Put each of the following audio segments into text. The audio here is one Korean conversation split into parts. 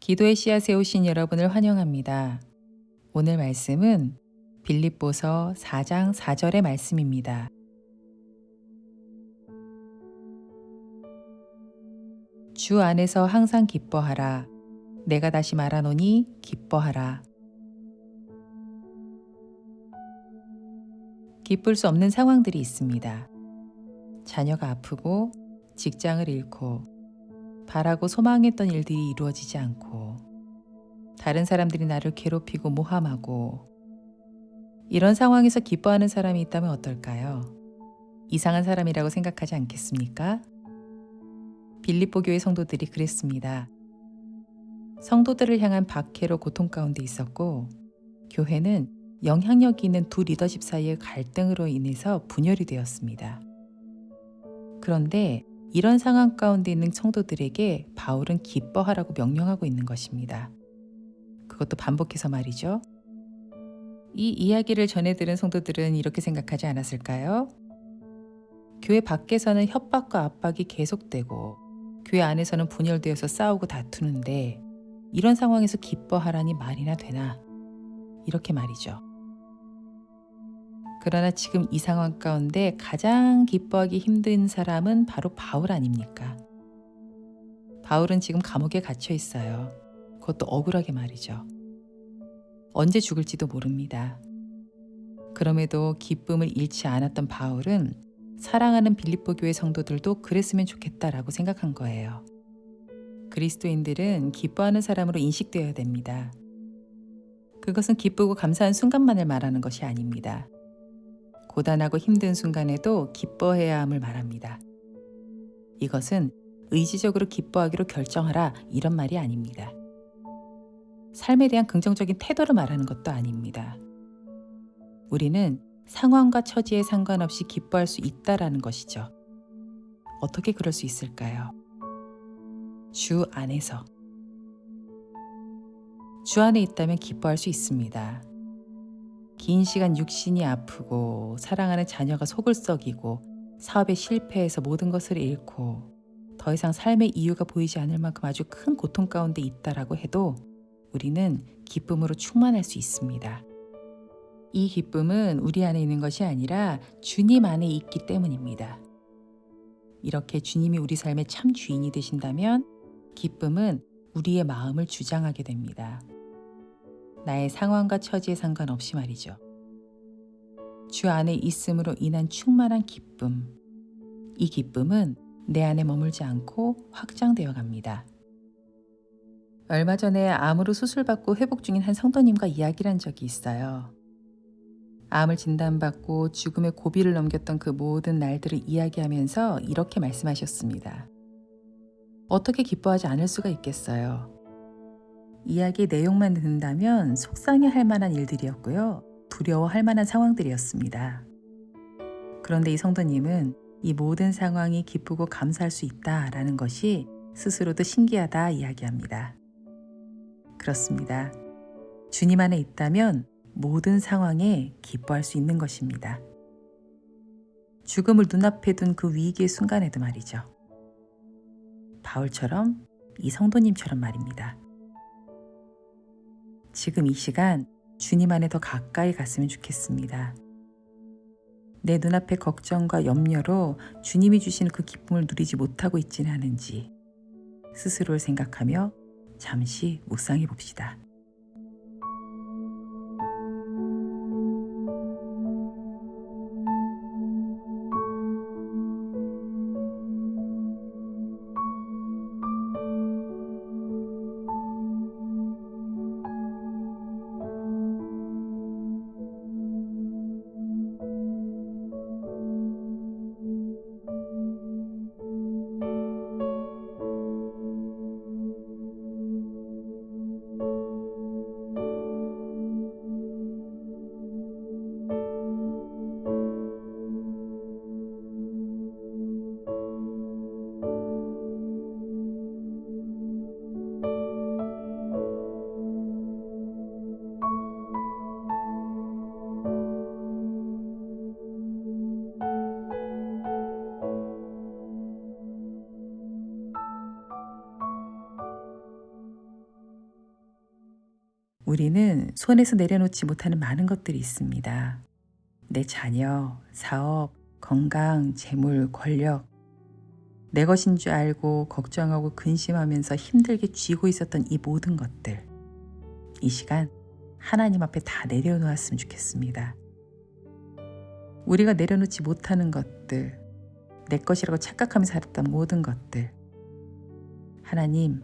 기도의 씨앗에 오신 여러분을 환영합니다. 오늘 말씀은 빌립보서 4장 4절의 말씀입니다. 주 안에서 항상 기뻐하라. 내가 다시 말하노니 기뻐하라. 기쁠 수 없는 상황들이 있습니다. 자녀가 아프고 직장을 잃고 바라고 소망했던 일들이 이루어지지 않고 다른 사람들이 나를 괴롭히고 모함하고 이런 상황에서 기뻐하는 사람이 있다면 어떨까요? 이상한 사람이라고 생각하지 않겠습니까? 빌립보 교회 성도들이 그랬습니다. 성도들을 향한 박해로 고통 가운데 있었고 교회는 영향력이 있는 두 리더십 사이의 갈등으로 인해서 분열이 되었습니다. 그런데 이런 상황 가운데 있는 성도들에게 바울은 기뻐하라고 명령하고 있는 것입니다. 그것도 반복해서 말이죠. 이 이야기를 전해 들은 성도들은 이렇게 생각하지 않았을까요? 교회 밖에서는 협박과 압박이 계속되고 교회 안에서는 분열되어서 싸우고 다투는데 이런 상황에서 기뻐하라니 말이나 되나? 이렇게 말이죠. 그러나 지금 이 상황 가운데 가장 기뻐하기 힘든 사람은 바로 바울 아닙니까? 바울은 지금 감옥에 갇혀 있어요. 그것도 억울하게 말이죠. 언제 죽을지도 모릅니다. 그럼에도 기쁨을 잃지 않았던 바울은 사랑하는 빌립보 교회 성도들도 그랬으면 좋겠다라고 생각한 거예요. 그리스도인들은 기뻐하는 사람으로 인식되어야 됩니다. 그것은 기쁘고 감사한 순간만을 말하는 것이 아닙니다. 고단하고 힘든 순간에도 기뻐해야 함을 말합니다. 이것은 의지적으로 기뻐하기로 결정하라 이런 말이 아닙니다. 삶에 대한 긍정적인 태도를 말하는 것도 아닙니다. 우리는 상황과 처지에 상관없이 기뻐할 수 있다라는 것이죠. 어떻게 그럴 수 있을까요? 주 안에서. 주 안에 있다면 기뻐할 수 있습니다. 긴 시간 육신이 아프고 사랑하는 자녀가 속을 썩이고 사업에 실패해서 모든 것을 잃고 더 이상 삶의 이유가 보이지 않을 만큼 아주 큰 고통 가운데 있다라고 해도 우리는 기쁨으로 충만할 수 있습니다. 이 기쁨은 우리 안에 있는 것이 아니라 주님 안에 있기 때문입니다. 이렇게 주님이 우리 삶의 참 주인이 되신다면 기쁨은 우리의 마음을 주장하게 됩니다. 나의 상황과 처지에 상관없이 말이죠. 주 안에 있음으로 인한 충만한 기쁨. 이 기쁨은 내 안에 머물지 않고 확장되어 갑니다. 얼마 전에 암으로 수술받고 회복 중인 한 성도님과 이야기를 한 적이 있어요. 암을 진단받고 죽음의 고비를 넘겼던 그 모든 날들을 이야기하면서 이렇게 말씀하셨습니다. 어떻게 기뻐하지 않을 수가 있겠어요. 이야기의 내용만 듣는다면 속상해할 만한 일들이었고요. 두려워할 만한 상황들이었습니다. 그런데 이 성도님은 이 모든 상황이 기쁘고 감사할 수 있다라는 것이 스스로도 신기하다 이야기합니다. 그렇습니다. 주님 안에 있다면 모든 상황에 기뻐할 수 있는 것입니다. 죽음을 눈앞에 둔 그 위기의 순간에도 말이죠. 바울처럼 이 성도님처럼 말입니다. 지금 이 시간 주님 안에 더 가까이 갔으면 좋겠습니다. 내 눈앞의 걱정과 염려로 주님이 주시는 그 기쁨을 누리지 못하고 있지는 않은지 스스로를 생각하며 잠시 묵상해 봅시다. 우리는 손에서 내려놓지 못하는 많은 것들이 있습니다. 내 자녀, 사업, 건강, 재물, 권력. 내 것인 줄 알고 걱정하고 근심하면서 힘들게 쥐고 있었던 이 모든 것들. 이 시간 하나님 앞에 다 내려놓았으면 좋겠습니다. 우리가 내려놓지 못하는 것들, 내 것이라고 착각하면서 살았던 모든 것들. 하나님,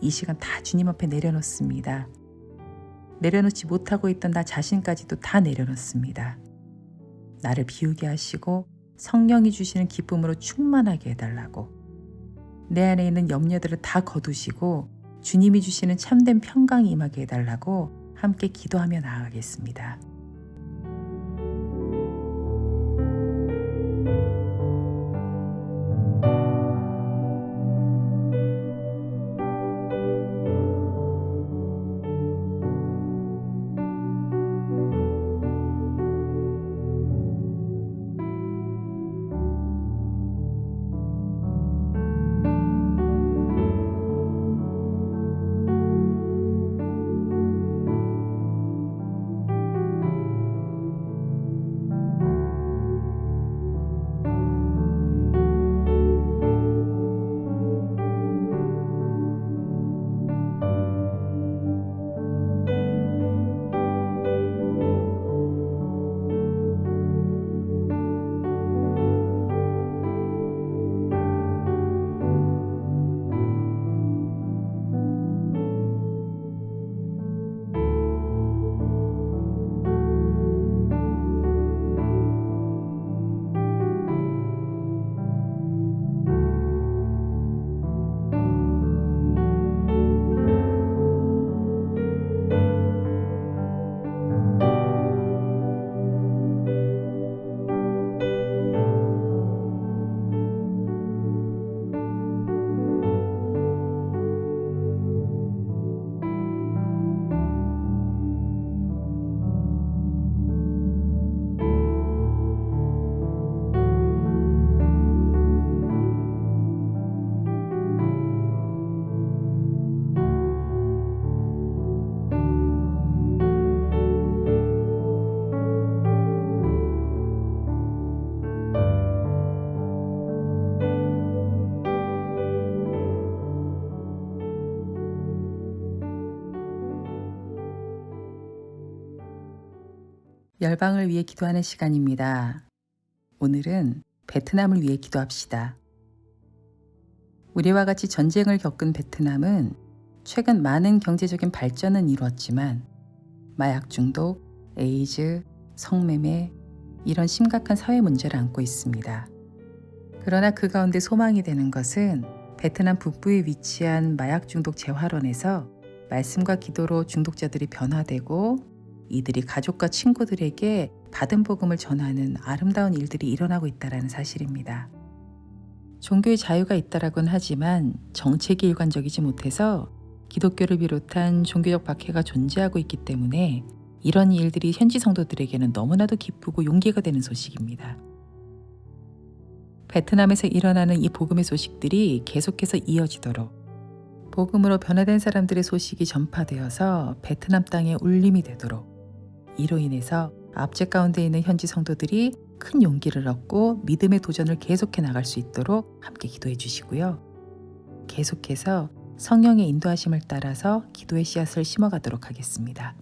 이 시간 다 주님 앞에 내려놓습니다. 내려놓지 못하고 있던 나 자신까지도 다 내려놓습니다. 나를 비우게 하시고 성령이 주시는 기쁨으로 충만하게 해달라고. 내 안에 있는 염려들을 다 거두시고 주님이 주시는 참된 평강이 임하게 해달라고 함께 기도하며 나아가겠습니다. 열방을 위해 기도하는 시간입니다. 오늘은 베트남을 위해 기도합시다. 우리와 같이 전쟁을 겪은 베트남은 최근 많은 경제적인 발전은 이루었지만 마약 중독, 에이즈, 성매매 이런 심각한 사회 문제를 안고 있습니다. 그러나 그 가운데 소망이 되는 것은 베트남 북부에 위치한 마약 중독 재활원에서 말씀과 기도로 중독자들이 변화되고 이들이 가족과 친구들에게 받은 복음을 전하는 아름다운 일들이 일어나고 있다는 사실입니다. 종교의 자유가 있다라고는 하지만 정책이 일관적이지 못해서 기독교를 비롯한 종교적 박해가 존재하고 있기 때문에 이런 일들이 현지 성도들에게는 너무나도 기쁘고 용기가 되는 소식입니다. 베트남에서 일어나는 이 복음의 소식들이 계속해서 이어지도록 복음으로 변화된 사람들의 소식이 전파되어서 베트남 땅에 울림이 되도록 이로 인해서 압제 가운데 있는 현지 성도들이 큰 용기를 얻고 믿음의 도전을 계속해 나갈 수 있도록 함께 기도해 주시고요. 계속해서 성령의 인도하심을 따라서 기도의 씨앗을 심어가도록 하겠습니다.